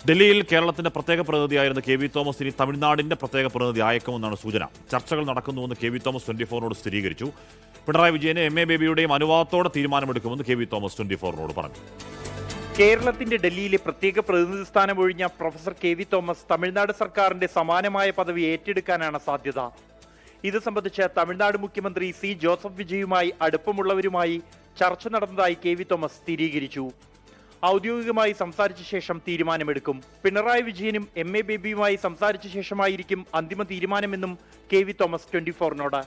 ഡൽഹിയിൽ കേരളത്തിന്റെ പ്രത്യേക പ്രതിനിധിയായിരുന്ന കെ വി തോമസ് ഇനി തമിഴ്നാടിന്റെ പ്രത്യേക പ്രതിനിധി ആയേക്കുമെന്നാണ് സൂചന. ചർച്ചകൾ നടക്കുന്നുവെന്ന് കെ വി തോമസ് 24നോട് സ്ഥിരീകരിച്ചു. പിണറായി വിജയന് MA ബേബിയുടെയും അനുവാദത്തോടെ തീരുമാനമെടുക്കുമെന്ന് കെ വി തോമസ് 24നോട് പറഞ്ഞു. കേരളത്തിന്റെ ഡൽഹിയിലെ പ്രത്യേക പ്രതിനിധി സ്ഥാനം ഒഴിഞ്ഞ professor K V Thomas Tamil Nadu സർക്കാരിന്റെ സമാനമായ പദവി ഏറ്റെടുക്കാനാണ് സാധ്യത. ഇത് സംബന്ധിച്ച് തമിഴ്നാട് മുഖ്യമന്ത്രി സി ജോസഫ് വിജയുമായി അടുപ്പമുള്ളവരുമായി ചർച്ച നടന്നതായി കെ വി തോമസ് സ്ഥിരീകരിച്ചു. ഔദ്യോഗികമായി സംസാരിച്ച ശേഷം തീരുമാനമെടുക്കും. പിണറായി വിജയനും MA ബേബിയുമായി സംസാരിച്ച ശേഷമായിരിക്കും അന്തിമ തീരുമാനമെന്നും കെ വി തോമസ് 24നോട്.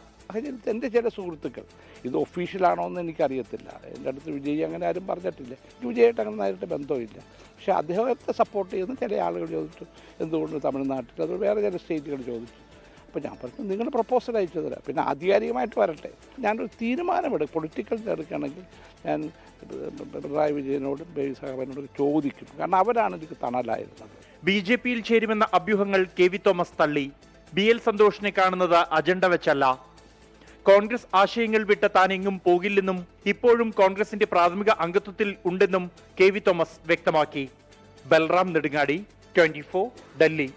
എൻ്റെ ചില സുഹൃത്തുക്കൾ, ഇത് ഒഫീഷ്യലാണോ എന്ന് എനിക്കറിയത്തില്ല, എൻ്റെ അടുത്ത് വിജയ് അങ്ങനെ ആരും പറഞ്ഞിട്ടില്ല, വിജയായിട്ട് അങ്ങനെ നേരിട്ട് ബന്ധമില്ല. പക്ഷേ അദ്ദേഹത്തെ സപ്പോർട്ട് ചെയ്യുന്ന ചില ആളുകൾ ചോദിച്ചു എന്തുകൊണ്ട് തമിഴ്നാട്ടിൽ, അത് വേറെ ചില സ്റ്റേറ്റുകൾ ചോദിച്ചു. അപ്പോൾ ഞാൻ പറഞ്ഞു നിങ്ങൾ പ്രപ്പോസൽ അയച്ചു തരാം, പിന്നെ ആധികാരികമായിട്ട് വരട്ടെ. ഞാനൊരു തീരുമാനമെടുക്കും, പൊളിറ്റിക്കൽ എടുക്കുകയാണെങ്കിൽ ഞാൻ പിണറായി വിജയനോടും ബേബി സഹോദരനോടും ചോദിക്കും, കാരണം അവരാണ് എനിക്ക് തണലായിരുന്നത്. BJP-യിൽ ചേരുമെന്ന അഭ്യൂഹങ്ങൾ കെ വി തോമസ് തള്ളി. BL സന്തോഷിനെ കാണുന്നത് അജണ്ട വെച്ചല്ല. കോൺഗ്രസ് ആശയങ്ങൾ വിട്ട് താൻ എങ്ങും പോകില്ലെന്നും ഇപ്പോഴും കോൺഗ്രസിന്റെ പ്രാഥമിക അംഗത്വത്തിൽ ഉണ്ടെന്നും കെ വി തോമസ് വ്യക്തമാക്കി. ബൽറാം നെടുങ്ങാടി, 24, ഡൽഹി.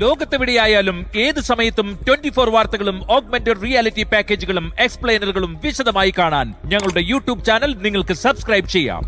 ലോകത്തെവിടെയായാലും ഏത് സമയത്തും 24 വാർത്തകളും ഓഗ്മെന്റഡ് റിയാലിറ്റി പാക്കേജുകളും എക്സ്പ്ലെയിനറുകളും വിശദമായി കാണാൻ ഞങ്ങളുടെ YouTube ചാനൽ നിങ്ങൾക്ക് സബ്സ്ക്രൈബ് ചെയ്യാം.